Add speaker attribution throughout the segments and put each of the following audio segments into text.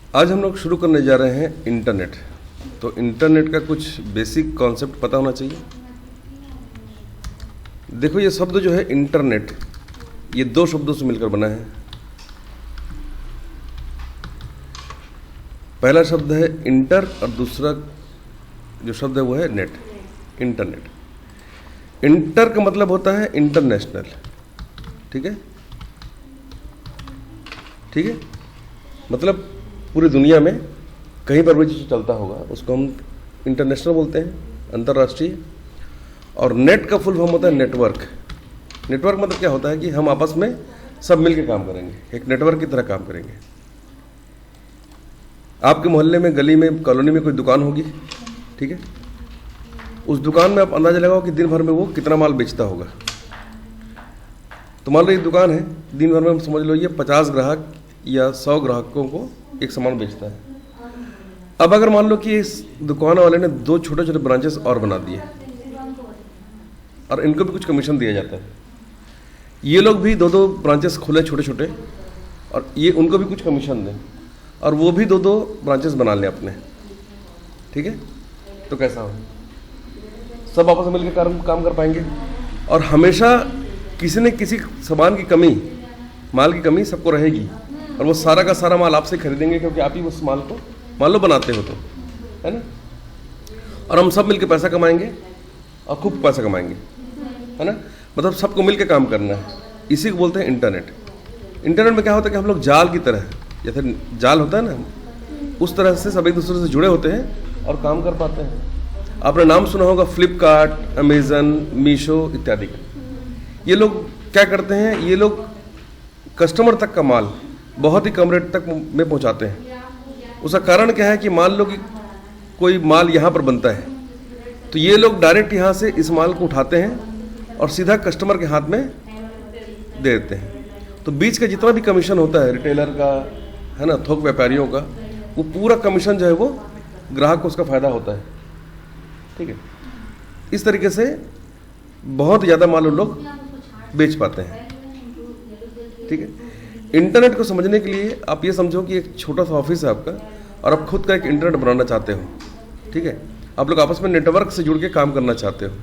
Speaker 1: आज हम लोग शुरू करने जा रहे हैं इंटरनेट। तो इंटरनेट का कुछ बेसिक कॉन्सेप्ट पता होना चाहिए। देखो, ये शब्द जो है इंटरनेट, ये दो शब्दों से मिलकर बना है। पहला शब्द है इंटर और दूसरा जो शब्द है वो है नेट, इंटरनेट। इंटर का मतलब होता है इंटरनेशनल, ठीक है, ठीक है, मतलब पूरी दुनिया में कहीं पर भी जो चलता होगा उसको हम इंटरनेशनल बोलते हैं, अंतर्राष्ट्रीय। और नेट का फुल फॉर्म होता है नेटवर्क। नेटवर्क मतलब क्या होता है कि हम आपस में सब मिलकर काम करेंगे, एक नेटवर्क की तरह काम करेंगे। आपके मोहल्ले में, गली में, कॉलोनी में कोई दुकान होगी, ठीक है, उस दुकान में आप अंदाजा लगाओ कि दिन भर में वो कितना माल बेचता होगा। तो मान लो एक दुकान है, दिन भर में हम समझ लो ये 50 ग्राहक या 100 ग्राहकों को एक सामान बेचता है। अब अगर मान लो कि इस दुकान वाले ने 2 छोटे छोटे ब्रांचेस और बना दिए और इनको भी कुछ कमीशन दिया जाता है। ये लोग भी 2-2 ब्रांचेस खोले छोटे छोटे और ये उनको भी कुछ कमीशन दें और वो भी 2-2 ब्रांचेस बना लें अपने, ठीक है। तो कैसा हो, सब आपस में मिलकर काम कर पाएंगे। और हमेशा किसी न किसी सामान की कमी, माल की कमी सबको रहेगी और वो सारा का सारा माल आपसे खरीदेंगे क्योंकि आप ही उस माल को मान लो बनाते हो, तो है ना। और हम सब मिलकर पैसा कमाएंगे और खूब पैसा कमाएंगे, है ना। मतलब सबको मिलकर काम करना है, इसी को बोलते हैं इंटरनेट। इंटरनेट में क्या होता है कि हम लोग जाल की तरह, जैसे जाल होता है ना, उस तरह से सब एक दूसरे से जुड़े होते हैं और काम कर पाते हैं। आपने नाम सुना होगा फ्लिपकार्ट, अमेजन, मीशो इत्यादि का। ये लोग क्या करते हैं, ये लोग कस्टमर तक का माल बहुत ही कम रेट तक में पहुंचाते हैं। उसका कारण क्या है कि मान लो कि कोई माल यहाँ पर बनता है तो ये लोग डायरेक्ट यहाँ से इस माल को उठाते हैं और सीधा कस्टमर के हाथ में दे देते हैं। तो बीच का जितना भी कमीशन होता है रिटेलर का, है ना, थोक व्यापारियों का, वो पूरा कमीशन जो है वो ग्राहक को उसका फ़ायदा होता है, ठीक है। इस तरीके से बहुत ज़्यादा माल उन लोग बेच पाते हैं, ठीक है। इंटरनेट को समझने के लिए आप ये समझो कि एक छोटा सा ऑफिस है आपका और आप खुद का एक इंटरनेट बनाना चाहते हो, ठीक है। आप लोग आपस में नेटवर्क से जुड़ के काम करना चाहते हो,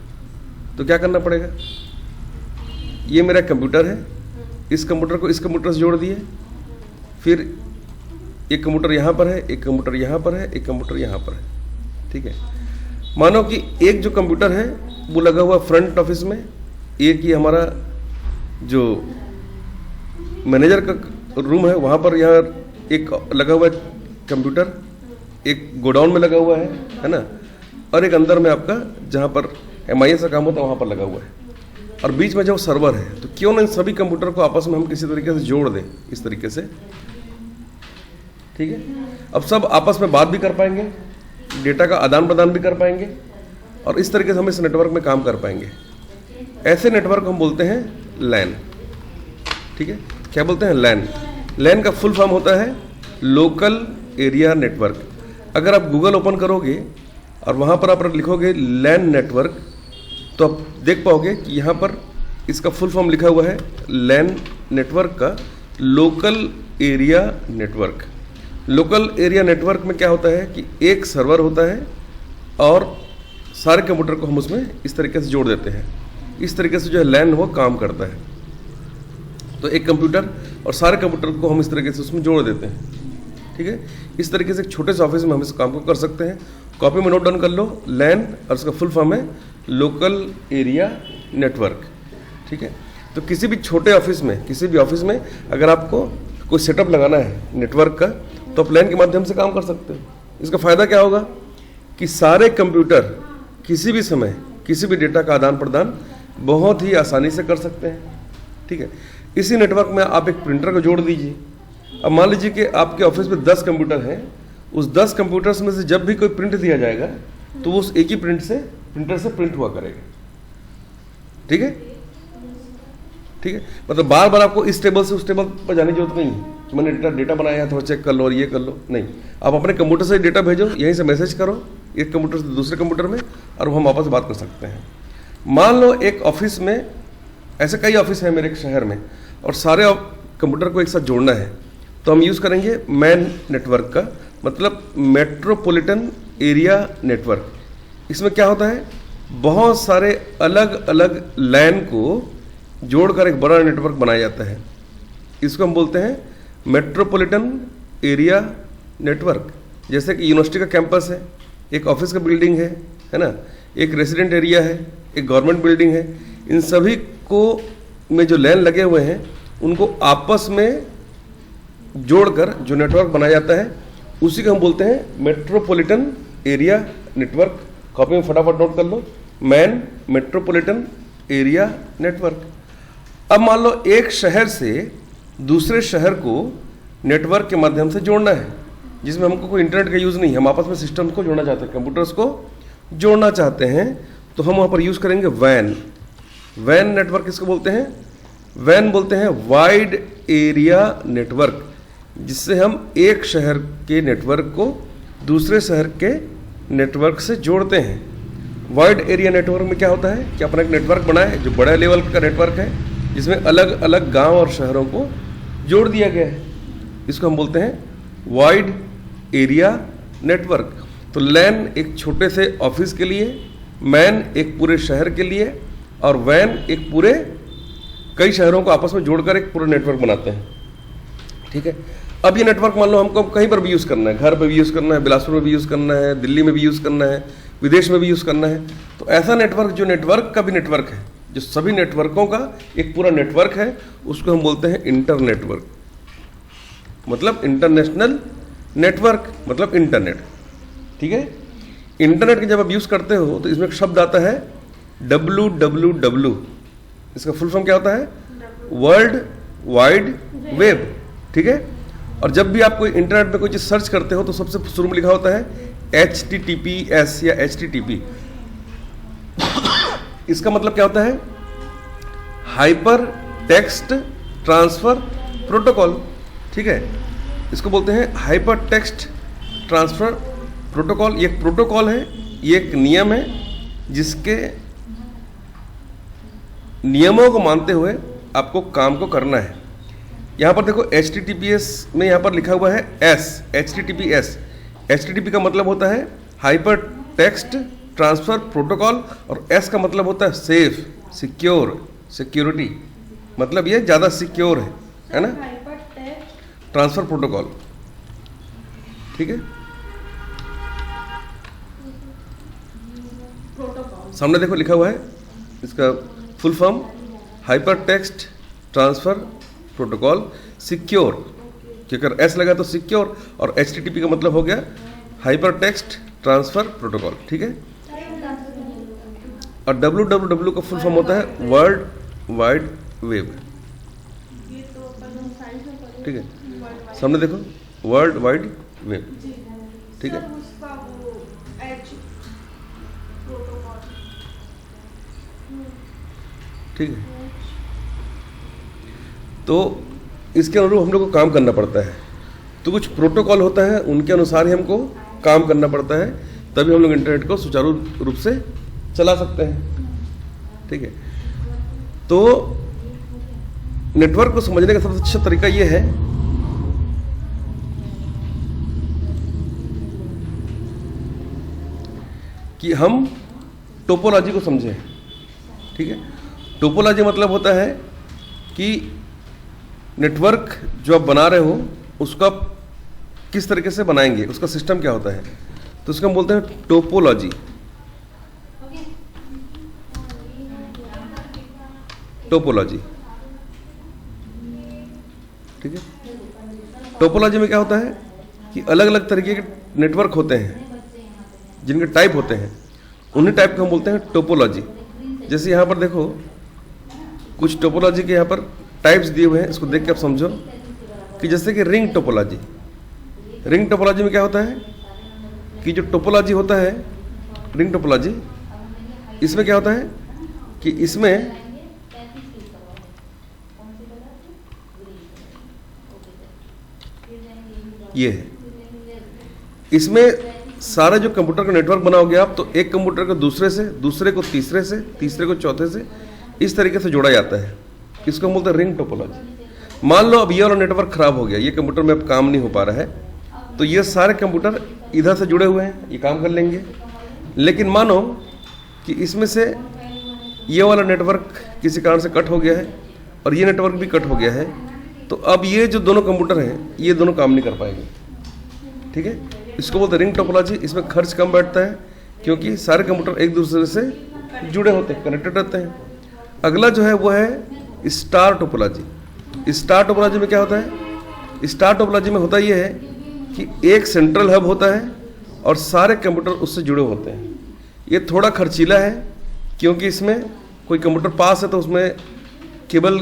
Speaker 1: तो क्या करना पड़ेगा। ये मेरा कंप्यूटर है, इस कंप्यूटर को इस कंप्यूटर से जोड़ दिए, फिर एक कंप्यूटर यहाँ पर है, एक कंप्यूटर यहाँ पर है, एक कंप्यूटर यहाँ पर है, ठीक है। मानो कि एक जो कंप्यूटर है वो लगा हुआ फ्रंट ऑफिस में, एक ही हमारा जो मैनेजर का रूम है वहाँ पर, यहाँ एक लगा हुआ है कंप्यूटर, एक गोडाउन में लगा हुआ है ना, और एक अंदर में आपका जहाँ पर MIS का काम होता है वहाँ पर लगा हुआ है, और बीच में जो सर्वर है। तो क्यों ना इन सभी कंप्यूटर को आपस में हम किसी तरीके से जोड़ दें, इस तरीके से, ठीक है। अब सब आपस में बात भी कर पाएंगे, डेटा का आदान प्रदान भी कर पाएंगे और इस तरीके से हम इस नेटवर्क में काम कर पाएंगे। ऐसे नेटवर्क हम बोलते हैं लैन, ठीक है। क्या बोलते हैं, लैन। लैन का फुल फॉर्म होता है लोकल एरिया नेटवर्क। अगर आप गूगल ओपन करोगे और वहाँ पर आप लिखोगे लैन नेटवर्क, तो आप देख पाओगे कि यहाँ पर इसका फुल फॉर्म लिखा हुआ है लैन नेटवर्क का local area network. Local area network में क्या होता है कि एक सर्वर होता है और सारे कंप्यूटर को हम उसमें इस तरीके से जोड़ देते हैं। इस तरीके से जो है लैन वो काम करता है। तो एक कंप्यूटर और सारे कंप्यूटर को हम इस तरीके से उसमें जोड़ देते हैं, ठीक है। इस तरीके से एक छोटे से ऑफिस में हम इस काम को कर सकते हैं। कॉपी में नोट डाउन कर लो, लैन और उसका फुल फॉर्म है लोकल एरिया नेटवर्क, ठीक है। तो किसी भी छोटे ऑफिस में, किसी भी ऑफिस में अगर आपको कोई सेटअप लगाना है नेटवर्क का, तो आप लैन के माध्यम से काम कर सकते हो। इसका फ़ायदा क्या होगा कि सारे कंप्यूटर किसी भी समय किसी भी डेटा का आदान प्रदान बहुत ही आसानी से कर सकते हैं, ठीक है। इसी नेटवर्क में आप एक प्रिंटर को जोड़ दीजिए। अब मान लीजिए कि आपके ऑफिस में 10 कंप्यूटर हैं, उस 10 कंप्यूटर्स में से जब भी कोई प्रिंट दिया जाएगा तो वो उस एक ही प्रिंटर से प्रिंट हुआ करेगा, ठीक है, ठीक है। मतलब बार बार आपको इस टेबल से उस टेबल पर जाने की जरूरत नहीं है कि मैंने डेटा बनाया है, थोड़ा चेक कर लो और ये कर लो, नहीं। आप अपने कंप्यूटर से डेटा भेजो, यहीं से मैसेज करो एक कंप्यूटर से दूसरे कंप्यूटर में और हम आपस में बात कर सकते हैं। मान लो एक ऑफिस में, ऐसे कई ऑफिस हैं मेरे शहर में, और सारे कंप्यूटर को एक साथ जोड़ना है, तो हम यूज़ करेंगे मैन नेटवर्क का, मतलब मेट्रोपॉलिटन एरिया नेटवर्क। इसमें क्या होता है, बहुत सारे अलग अलग लैन को जोड़कर एक बड़ा नेटवर्क बनाया जाता है। इसको हम बोलते हैं मेट्रोपॉलिटन एरिया नेटवर्क। जैसे कि यूनिवर्सिटी का कैंपस है, एक ऑफिस का बिल्डिंग है ना, एक रेसिडेंट एरिया है, एक गवर्नमेंट बिल्डिंग है, इन सभी को में जो लैन लगे हुए हैं उनको आपस में जोड़कर जो नेटवर्क बनाया जाता है उसी को हम बोलते हैं मेट्रोपॉलिटन एरिया नेटवर्क। कॉपी में फटाफट नोट कर लो, मैन मेट्रोपॉलिटन एरिया नेटवर्क। अब मान लो एक शहर से दूसरे शहर को नेटवर्क के माध्यम से जोड़ना है, जिसमें हमको कोई इंटरनेट का यूज़ नहीं है, हम आपस में सिस्टम्स को जोड़ना चाहते हैं, कंप्यूटर्स को जोड़ना चाहते हैं, तो हम वहाँ पर यूज़ करेंगे वैन। वैन नेटवर्क किसको बोलते हैं, वैन बोलते हैं वाइड एरिया नेटवर्क, जिससे हम एक शहर के नेटवर्क को दूसरे शहर के नेटवर्क से जोड़ते हैं। वाइड एरिया नेटवर्क में क्या होता है कि अपना एक नेटवर्क बनाए जो बड़े लेवल का नेटवर्क है, जिसमें अलग अलग गांव और शहरों को जोड़ दिया गया है। इसको हम बोलते हैं वाइड एरिया नेटवर्क। तो लैन एक छोटे से ऑफिस के लिए, मैन एक पूरे शहर के लिए, और वैन एक पूरे कई शहरों को आपस में जोड़कर एक पूरा नेटवर्क बनाते हैं। ठीक है, अब ये नेटवर्क मान लो हमको कहीं पर भी यूज़ करना है, घर पर भी यूज़ करना है, बिलासपुर में भी यूज़ करना है, दिल्ली में भी यूज़ करना है, विदेश में भी यूज़ करना है, तो ऐसा नेटवर्क जो नेटवर्क का भी नेटवर्क है, जो सभी नेटवर्कों का एक पूरा नेटवर्क है, उसको हम बोलते हैं इंटर नेटवर्क, मतलब इंटरनेशनल नेटवर्क, मतलब इंटरनेट। ठीक है, इंटरनेट की जब आप यूज़ करते हो तो इसमें एक शब्द आता है www। इसका फुल फॉर्म क्या होता है, वर्ल्ड वाइड वेब। ठीक है, और जब भी आप कोई इंटरनेट पे कोई चीज़ सर्च करते हो तो सबसे शुरू में लिखा होता है HTTPS या HTTP। इसका मतलब क्या होता है, हाइपर टेक्स्ट ट्रांसफर प्रोटोकॉल। ठीक है, इसको बोलते हैं हाइपर टेक्स्ट ट्रांसफर प्रोटोकॉल। ये एक प्रोटोकॉल है, ये एक नियम है, जिसके नियमों को मानते हुए आपको काम को करना है। यहाँ पर देखो HTTPS में यहाँ पर लिखा हुआ है S, HTTPS। HTTP का मतलब होता है हाइपर टेक्स्ट ट्रांसफर प्रोटोकॉल, और S का मतलब होता है सेफ, सिक्योर, सिक्योरिटी, मतलब ये ज़्यादा सिक्योर है ना, ट्रांसफर प्रोटोकॉल। ठीक है, सामने देखो लिखा हुआ है इसका full form, hyper text transfer protocol secure, कि अगर एस लगा तो सिक्योर, और HTTP का मतलब हो गया हाइपर टेक्स्ट ट्रांसफर प्रोटोकॉल। ठीक है, और www का फुल फॉर्म होता है वर्ल्ड वाइड वेब। ठीक है, सामने देखो वर्ल्ड वाइड वेब। ठीक है, ठीक है, तो इसके अनुरूप हम लोग को काम करना पड़ता है। तो कुछ प्रोटोकॉल होता है, उनके अनुसार ही हमको काम करना पड़ता है, तभी हम लोग इंटरनेट को सुचारू रूप से चला सकते हैं। ठीक है, तो नेटवर्क को समझने का सबसे अच्छा तरीका ये है कि हम टोपोलॉजी को समझें। ठीक है, टोपोलॉजी मतलब होता है कि नेटवर्क जो आप बना रहे हो उसको आप किस तरीके से बनाएंगे, उसका सिस्टम क्या होता है, तो उसको हम बोलते हैं टोपोलॉजी। टोपोलॉजी, ठीक है, टोपोलॉजी में क्या होता है कि अलग अलग तरीके के नेटवर्क होते हैं, जिनके टाइप होते हैं, उन्हीं टाइप को हम बोलते हैं टोपोलॉजी। जैसे यहाँ पर देखो कुछ टोपोलॉजी के यहाँ पर टाइप्स दिए हुए हैं, इसको देख के आप समझो कि जैसे कि रिंग टोपोलॉजी। रिंग टोपोलॉजी में क्या होता है कि जो टोपोलॉजी होता है, रिंग टोपोलॉजी, इसमें क्या होता है कि इसमें ये है, इसमें सारा जो कंप्यूटर का नेटवर्क बना हो गया आप, तो एक कंप्यूटर को दूसरे से, दूसरे को तीसरे से, तीसरे को चौथे से, इस तरीके से जोड़ा जाता है। इसको हम बोलते हैं रिंग टोपोलॉजी। मान लो अब ये वाला नेटवर्क खराब हो गया, ये कंप्यूटर में अब काम नहीं हो पा रहा है, तो ये सारे कंप्यूटर इधर से जुड़े हुए हैं, ये काम कर लेंगे। लेकिन मानो कि इसमें से ये वाला नेटवर्क किसी कारण से कट हो गया है और ये नेटवर्क भी कट हो गया है, तो अब ये जो दोनों कंप्यूटर हैं ये दोनों काम नहीं कर पाएंगे। ठीक है, इसको बोलते हैं रिंग टोपोलॉजी। इसमें खर्च कम बैठता है क्योंकि सारे कंप्यूटर एक दूसरे से जुड़े होते हैं, कनेक्टेड रहते हैं। अगला जो है वो है स्टार टोपोलॉजी। स्टार टोपोलॉजी में क्या होता है? स्टार टोपोलॉजी में होता ये है कि एक सेंट्रल हब होता है और सारे कंप्यूटर उससे जुड़े होते हैं। ये थोड़ा खर्चीला है क्योंकि इसमें कोई कंप्यूटर पास है तो उसमें केबल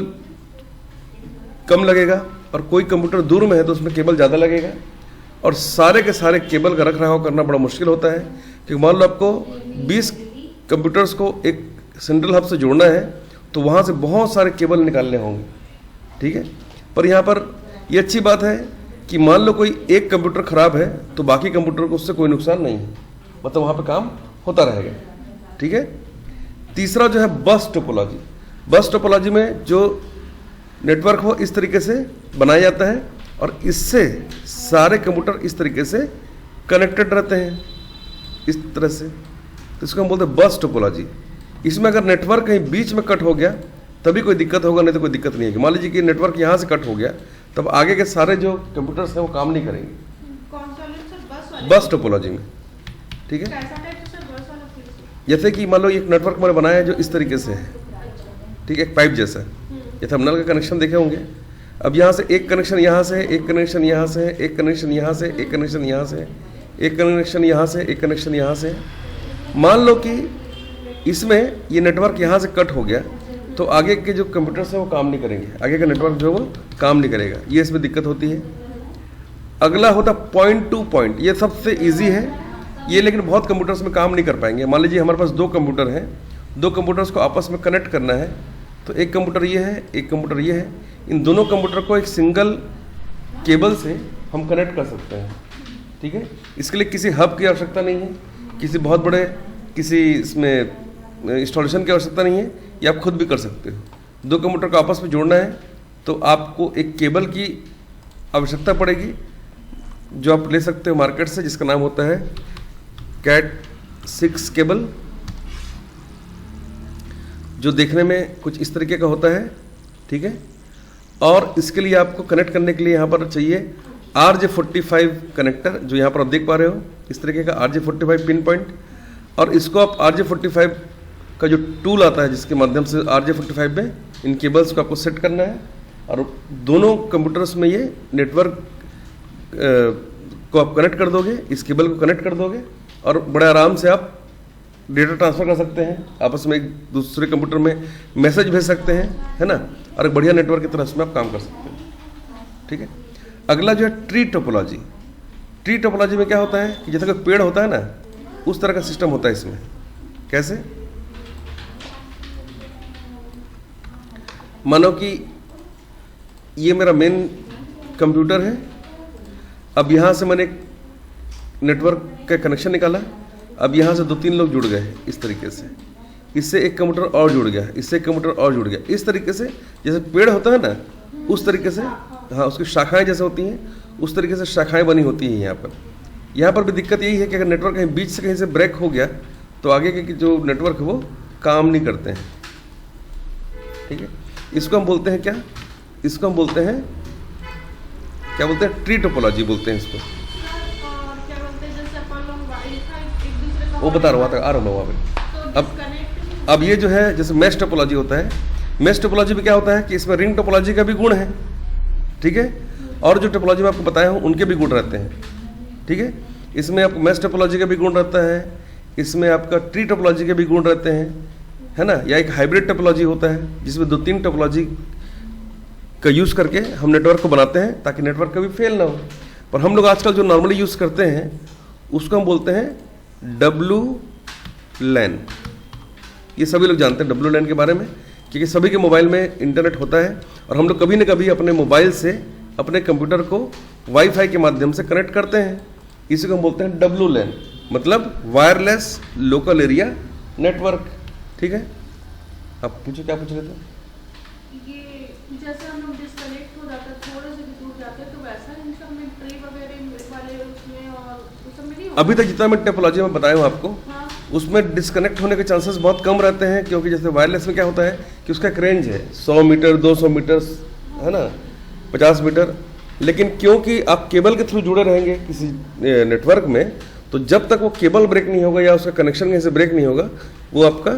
Speaker 1: कम लगेगा और कोई कंप्यूटर दूर में है तो उसमें केबल ज़्यादा लगेगा, और सारे के सारे केबल का रख रखाव करना बड़ा मुश्किल होता है। क्योंकि मान लो आपको 20 कंप्यूटर्स को एक सेंट्रल हब से जोड़ना है तो वहाँ से बहुत सारे केबल निकालने होंगे। ठीक है, पर यहाँ पर ये अच्छी बात है कि मान लो कोई एक कंप्यूटर खराब है तो बाकी कंप्यूटर को उससे कोई नुकसान नहीं है, मतलब वहाँ पे काम होता रहेगा। ठीक है, तीसरा जो है बस टोपोलॉजी। बस टोपोलॉजी में जो नेटवर्क हो इस तरीके से बनाया जाता है और इससे सारे कंप्यूटर इस तरीके से कनेक्टेड रहते हैं इस तरह से, तो इसको हम बोलते हैं बस टोपोलॉजी। इसमें अगर नेटवर्क कहीं बीच में कट हो गया तभी कोई दिक्कत होगा, नहीं तो कोई दिक्कत नहीं है। मान लीजिए कि नेटवर्क यहाँ से कट हो गया तब आगे के सारे जो कंप्यूटर्स हैं वो काम नहीं करेंगे।
Speaker 2: कौन सा वाले?
Speaker 1: बस टोपोलॉजी में। ठीक है,
Speaker 2: कैसा टाइप से सर बस वाला प्लीज?
Speaker 1: जैसे कि मान लो एक नेटवर्क मैंने बनाया है जो इस तरीके से है, ठीक है, एक पाइप जैसा। ये थंबनेल का कनेक्शन देखे होंगे। अब यहाँ से एक कनेक्शन यहाँ से, एक कनेक्शन यहाँ से, एक कनेक्शन यहाँ से, एक कनेक्शन यहाँ से, एक कनेक्शन यहाँ से, एक कनेक्शन यहाँ से। मान लो कि इसमें ये नेटवर्क यहाँ से कट हो गया तो आगे के जो कंप्यूटर्स हैं वो काम नहीं करेंगे, आगे का नेटवर्क जो है वो काम नहीं करेगा, ये इसमें दिक्कत होती है। अगला होता पॉइंट टू पॉइंट। ये सबसे ईजी है ये, लेकिन बहुत कंप्यूटर्स में काम नहीं कर पाएंगे। मान लीजिए हमारे पास 2 कंप्यूटर हैं, 2 कंप्यूटर्स को आपस में कनेक्ट करना है, तो एक कंप्यूटर ये है, एक कंप्यूटर ये है। इन दोनों कंप्यूटर को एक सिंगल केबल से हम कनेक्ट कर सकते हैं। ठीक है, इसके लिए किसी हब की आवश्यकता नहीं है, किसी बहुत बड़े किसी इसमें इंस्टॉलेशन की आवश्यकता नहीं है, ये आप खुद भी कर सकते हो। 2 कंप्यूटर को आपस में जोड़ना है तो आपको एक केबल की आवश्यकता पड़ेगी जो आप ले सकते हो मार्केट से, जिसका नाम होता है कैट 6 केबल, जो देखने में कुछ इस तरीके का होता है। ठीक है, और इसके लिए आपको कनेक्ट करने के लिए यहाँ पर चाहिए RJ45 कनेक्टर, जो यहाँ पर आप देख पा रहे हो इस तरीके का RJ45 पिन पॉइंट। और इसको आप RJ45 का जो टूल आता है जिसके माध्यम से RJ45 में इन केबल्स को आपको सेट करना है और दोनों कंप्यूटर्स में ये नेटवर्क को आप कनेक्ट कर दोगे, इस केबल को कनेक्ट कर दोगे और बड़े आराम से आप डेटा ट्रांसफ़र कर सकते हैं, आपस में एक दूसरे कंप्यूटर में मैसेज भेज सकते हैं, है ना, और एक बढ़िया नेटवर्क की तरह इसमें आप काम कर सकते हैं। ठीक है, अगला जो है ट्री टोपोलॉजी। ट्री टोपोलॉजी में क्या होता है कि जैसे कोई पेड़ होता है ना, उस तरह का सिस्टम होता है इसमें। कैसे? मानो कि ये मेरा मेन कंप्यूटर है, अब यहाँ से मैंने नेटवर्क का कनेक्शन निकाला, अब यहाँ से 2-3 लोग जुड़ गए इस तरीके से, इससे एक कंप्यूटर और जुड़ गया, इससे एक कंप्यूटर और जुड़ गया, इस तरीके से जैसे पेड़ होता है ना उस तरीके से, हाँ, उसकी शाखाएं जैसे होती हैं उस तरीके से शाखाएं बनी होती हैं यहाँ पर। यहाँ पर भी दिक्कत यही है कि अगर नेटवर्क कहीं बीच से कहीं से ब्रेक हो गया तो आगे के जो नेटवर्क है वो काम नहीं करते हैं। ठीक है, इसको हम बोलते हैं क्या? इसको हम बोलते हैं, क्या बोलते हैं? ट्री टोपोलॉजी बोलते हैं इसको।
Speaker 2: क्या बोलते हैं जैसे अपन लोग वाईफाई एक दूसरे को
Speaker 1: वो बता रहा हूँ, आ रहा हूँ वहाँ पे। अब ये जो है जैसे मैश टोपोलॉजी होता है, मैश टोपोलॉजी में क्या होता है कि इसमें रिंग टोपोलॉजी का भी गुण है। ठीक है, और जो टोपोलॉजी में आपको बताया हूँ उनके भी गुण रहते हैं। ठीक है, इसमें आपको मैश टोपोलॉजी का भी गुण रहता है, इसमें आपका ट्री टोपोलॉजी के भी गुण रहते हैं, है ना, या एक हाइब्रिड टोपोलॉजी होता है जिसमें 2-3 टोपोलॉजी का यूज़ करके हम नेटवर्क को बनाते हैं ताकि नेटवर्क कभी फेल ना हो। पर हम लोग आजकल जो नॉर्मली यूज़ करते हैं उसको हम बोलते हैं WLAN। ये सभी लोग जानते हैं WLAN के बारे में, क्योंकि सभी के मोबाइल में इंटरनेट होता है और हम लोग कभी न कभी अपने मोबाइल से अपने कंप्यूटर को वाईफाई के माध्यम से कनेक्ट करते हैं। इसी को हम बोलते हैं WLAN, मतलब वायरलेस लोकल एरिया नेटवर्क। ठीक है, आप पूछो क्या पूछ रहे थे?
Speaker 2: ये जैसे हम लोग डिस्कनेक्ट हो सब में नहीं होगा?
Speaker 1: अभी तक जितना मैं टेपोलॉजी में बताया हूँ आपको,
Speaker 2: हाँ।
Speaker 1: उसमें डिस्कनेक्ट होने के चांसेस बहुत कम रहते हैं, क्योंकि जैसे वायरलेस में क्या होता है कि उसका एक रेंज है 100 मीटर, 200 मीटर, है ना, 50 मीटर। लेकिन क्योंकि आप केबल के थ्रू जुड़े रहेंगे किसी नेटवर्क में, तो जब तक वो केबल ब्रेक नहीं होगा या उसका कनेक्शन कहीं से ब्रेक नहीं होगा, वो आपका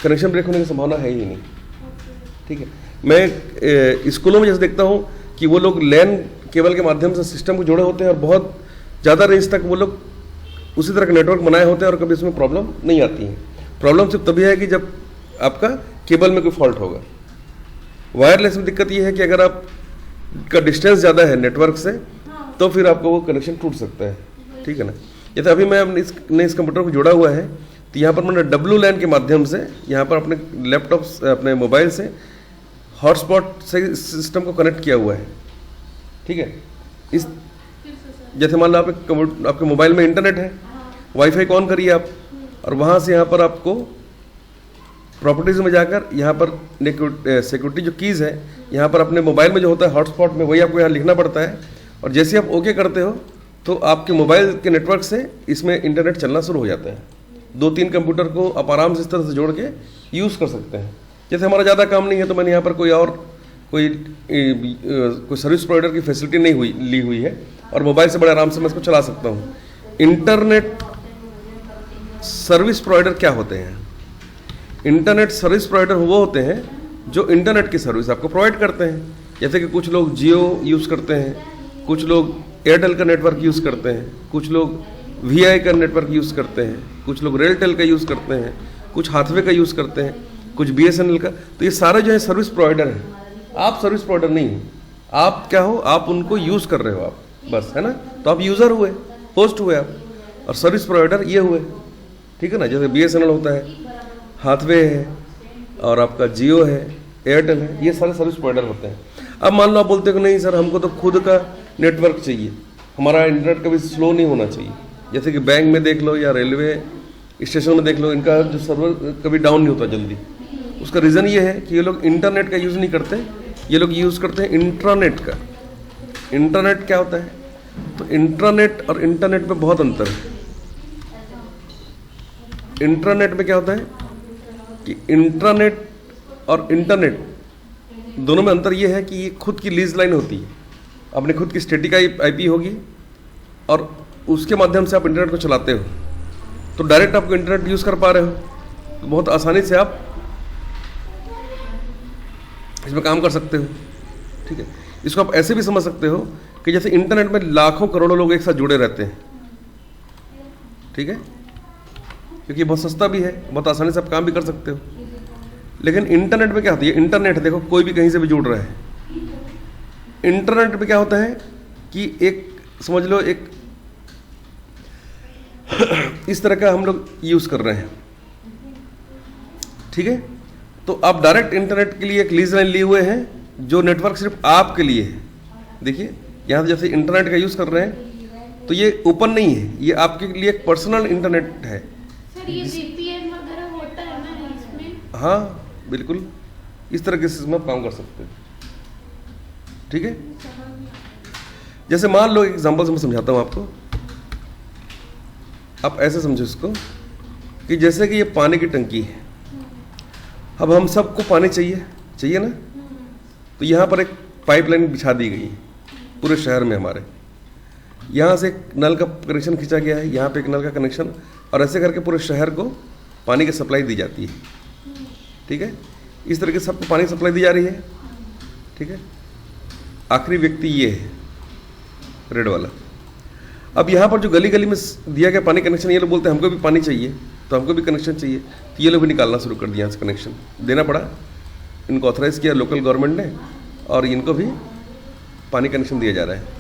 Speaker 1: कनेक्शन ब्रेक होने की संभावना है ही नहीं। ठीक है, मैं स्कूलों में जैसे देखता हूँ कि वो लोग लैन केबल के माध्यम से सिस्टम को जोड़े होते हैं और बहुत ज़्यादा रेंज तक वो लोग उसी तरह का नेटवर्क बनाए होते हैं और कभी इसमें प्रॉब्लम नहीं आती है। प्रॉब्लम सिर्फ तभी है कि जब आपका केबल में कोई फॉल्ट होगा। वायरलेस में दिक्कत ये है कि अगर आप का डिस्टेंस ज़्यादा है नेटवर्क से, तो फिर आपका वो कनेक्शन टूट सकता है। ठीक है ना, जैसे अभी मैं इस कंप्यूटर को जोड़ा हुआ है, तो यहाँ पर मैंने WLAN के माध्यम से यहाँ पर अपने लैपटॉप अपने मोबाइल से हॉटस्पॉट से सिस्टम को कनेक्ट किया हुआ है। ठीक है, इस जैसे मान लो आपके मोबाइल में इंटरनेट है, वाईफाई को ऑन करिए आप, और वहाँ से यहाँ पर आपको प्रॉपर्टीज़ में जाकर यहाँ पर सिक्योरिटी जो कीज़ है, यहाँ पर अपने मोबाइल में जो होता है हॉटस्पॉट में, वही आपको यहाँ लिखना पड़ता है। और जैसे आप ओके करते हो तो आपके मोबाइल के नेटवर्क से इसमें इंटरनेट चलना शुरू हो जाता है। 2-3 कंप्यूटर को आप आराम से इस तरह से जोड़ के यूज़ कर सकते हैं। जैसे हमारा ज़्यादा काम नहीं है तो मैंने यहाँ पर कोई सर्विस प्रोवाइडर की फैसिलिटी नहीं ली हुई है, और मोबाइल से बड़े आराम से मैं इसको चला सकता हूँ। इंटरनेट सर्विस प्रोवाइडर क्या होते हैं? इंटरनेट सर्विस प्रोवाइडर वो होते हैं जो इंटरनेट की सर्विस आपको प्रोवाइड करते हैं। जैसे कि कुछ लोग जियो यूज़ करते हैं, कुछ लोग एयरटेल का नेटवर्क यूज़ करते हैं, कुछ लोग VI का नेटवर्क यूज़ करते हैं, कुछ लोग रेलटेल का यूज़ करते हैं, कुछ हाथवे का यूज़ करते हैं, कुछ BSNL का। तो ये सारे जो है सर्विस प्रोवाइडर हैं। आप सर्विस प्रोवाइडर नहीं हैं, आप क्या हो, आप उनको यूज़ कर रहे हो आप, बस, है ना। तो आप यूज़र हुए, होस्ट हुए आप, और सर्विस प्रोवाइडर ये हुए। ठीक है ना, जैसे BSNL होता है, हाथवे है, और आपका जियो है, एयरटेल है, ये सारे सर्विस प्रोवाइडर होते हैं। अब मान लो आप बोलते हो कि नहीं सर, हमको तो खुद का नेटवर्क चाहिए, हमारा इंटरनेट कभी स्लो नहीं होना चाहिए। जैसे कि बैंक में देख लो या रेलवे स्टेशन में देख लो, इनका जो सर्वर कभी डाउन नहीं होता जल्दी। उसका रीज़न ये है कि ये लोग इंटरनेट का यूज़ नहीं करते, ये लोग यूज़ करते हैं इंट्रानेट का। इंटरनेट क्या होता है? तो इंट्रानेट और इंटरनेट में बहुत अंतर है। इंट्रानेट में क्या होता है कि इंट्रानेट और इंटरनेट दोनों में अंतर ये है कि ये खुद की लीज लाइन होती है, अपने खुद की स्टैटिक IP होगी, और उसके माध्यम से आप इंटरनेट को चलाते हो। तो डायरेक्ट आपको इंटरनेट यूज़ कर पा रहे हो, तो बहुत आसानी से आप इसमें काम कर सकते हो। ठीक है, इसको आप ऐसे भी समझ सकते हो कि जैसे इंटरनेट में लाखों करोड़ों लोग एक साथ जुड़े रहते हैं। ठीक है, क्योंकि बहुत सस्ता भी है, बहुत आसानी से आप काम भी कर सकते हो। लेकिन इंटरनेट में क्या होता है? इंटरनेट देखो, कोई भी कहीं से भी जुड़ रहा है। इंटरनेट में क्या होता है कि एक समझ लो एक इस तरह का हम लोग यूज़ कर रहे हैं। ठीक है, तो आप डायरेक्ट इंटरनेट के लिए एक लीज लाइन लिए हुए हैं, जो नेटवर्क सिर्फ आपके लिए है। देखिए, यहाँ जैसे इंटरनेट का यूज़ कर रहे हैं, तो ये ओपन नहीं है, ये आपके लिए एक पर्सनल इंटरनेट है।
Speaker 2: सर ये VPN वगैरह होता है ना इसमें?
Speaker 1: हाँ बिल्कुल, इस तरह के सिस्टम आप काम कर सकते हैं। ठीक है, जैसे मान लो एग्जांपल से मैं समझाता हूँ आपको। आप ऐसे समझो इसको कि जैसे कि ये पानी की टंकी है। अब हम सबको पानी चाहिए ना, तो यहाँ पर एक पाइपलाइन बिछा दी गई है पूरे शहर में हमारे। यहाँ से एक नल का कनेक्शन खींचा गया है, यहाँ पे एक नल का कनेक्शन, और ऐसे करके पूरे शहर को पानी की सप्लाई दी जाती है। ठीक है, इस तरह के सबको पानी सप्लाई दी जा रही है। ठीक है, आखिरी व्यक्ति ये है रेड वाला। अब यहाँ पर जो गली गली में दिया गया पानी कनेक्शन, ये लोग बोलते हैं हमको भी पानी चाहिए, तो हमको भी कनेक्शन चाहिए, तो ये लोग भी निकालना शुरू कर दिया। कनेक्शन देना पड़ा, इनको ऑथराइज किया लोकल गवर्नमेंट ने, और इनको भी पानी कनेक्शन दिया जा रहा है।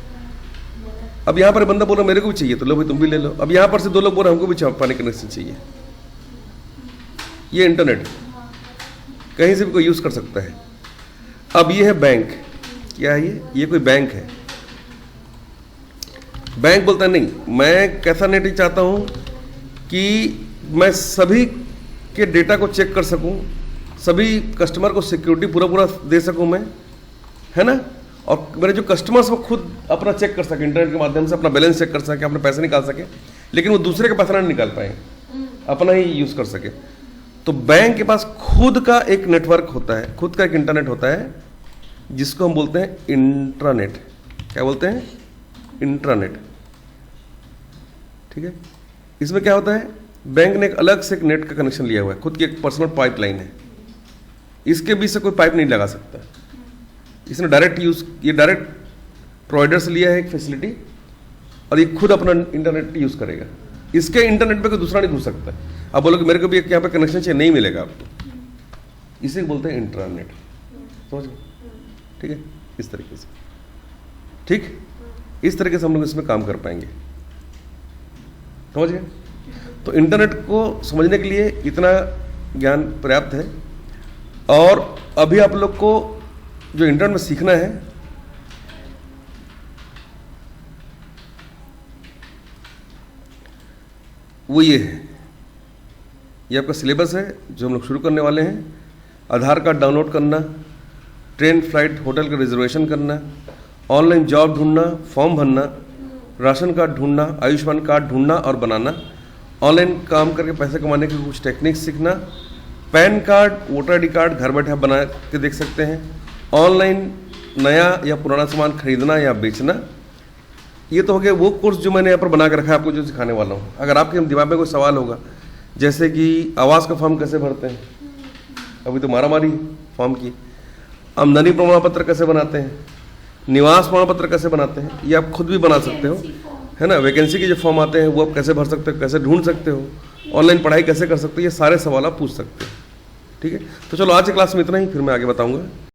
Speaker 1: अब यहाँ पर बंदा बोला मेरे को भी चाहिए, तो लो भाई तुम भी ले लो। अब यहाँ पर से 2 लोग बोल रहे हमको भी पानी कनेक्शन चाहिए। ये इंटरनेट कहीं से भी कोई यूज़ कर सकता है। अब ये है बैंक। क्या है ये कोई बैंक है। बैंक बोलता है नहीं, मैं कैसा नेट चाहता हूँ कि मैं सभी के डेटा को चेक कर सकूँ, सभी कस्टमर को सिक्योरिटी पूरा दे सकूँ मैं, है ना। और मेरे जो कस्टमर्स वो खुद अपना चेक कर सके, इंटरनेट के माध्यम से अपना बैलेंस चेक कर सके, अपने पैसे निकाल सके, लेकिन वो दूसरे का पैसा नहीं निकाल पाए, अपना ही यूज़ कर सके। तो बैंक के पास खुद का एक नेटवर्क होता है, खुद का एक इंटरनेट होता है, जिसको हम बोलते हैं इंट्रानेट। क्या बोलते हैं? इंट्रानेट। ठीक है। इसमें क्या होता है, बैंक ने एक अलग से एक नेट का कनेक्शन लिया हुआ है, खुद की एक पर्सनल पाइपलाइन है, इसके बीच से कोई पाइप नहीं लगा सकता। इसने ये डायरेक्ट प्रोवाइडर से लिया है एक फैसिलिटी, और ये खुद अपना इंटरनेट यूज़ करेगा। इसके इंटरनेट पे कोई दूसरा नहीं घुस सकता। आप बोलोगे मेरे को भी यहाँ पे कनेक्शन चाहिए, नहीं मिलेगा आपको। इसे बोलते हैं इंटरनेट। समझ गए? ठीक है, इस तरीके से। ठीक, इस तरीके से हम लोग इसमें काम कर पाएंगे। समझ गए? तो इंटरनेट को समझने के लिए इतना ज्ञान पर्याप्त है। और अभी आप लोग को जो इंटरनेट में सीखना है, वो ये है, ये आपका सिलेबस है जो हम लोग शुरू करने वाले हैं। आधार कार्ड डाउनलोड करना, ट्रेन, फ्लाइट, होटल का रिजर्वेशन करना, ऑनलाइन जॉब ढूंढना, फॉर्म भरना, राशन कार्ड ढूंढना, आयुष्मान कार्ड ढूंढना और बनाना, ऑनलाइन काम करके पैसे कमाने के कुछ टेक्निक्स सीखना, pan card, voter ID. Card घर बैठे आप बना के देख सकते हैं, ऑनलाइन नया या पुराना सामान खरीदना या बेचना। ये तो हो गया वो कोर्स जो मैंने यहाँ पर बना के रखा है, आपको जो सिखाने वाला हूँ। अगर आपके दिमाग में कोई सवाल होगा, जैसे कि आवास का फॉर्म कैसे भरते हैं, अभी तो मारामारी फॉर्म की, आमदनी प्रमाण पत्र कैसे बनाते हैं, निवास प्रमाण पत्र कैसे बनाते हैं, ये आप खुद भी बना सकते हो, है ना। वैकेंसी के जो फॉर्म आते हैं वो आप कैसे भर सकते हो, कैसे ढूंढ सकते हो, ऑनलाइन पढ़ाई कैसे कर सकते हो, ये सारे सवाल आप पूछ सकते हो। ठीक है, तो चलो आज की क्लास में इतना ही, फिर मैं आगे बताऊंगा।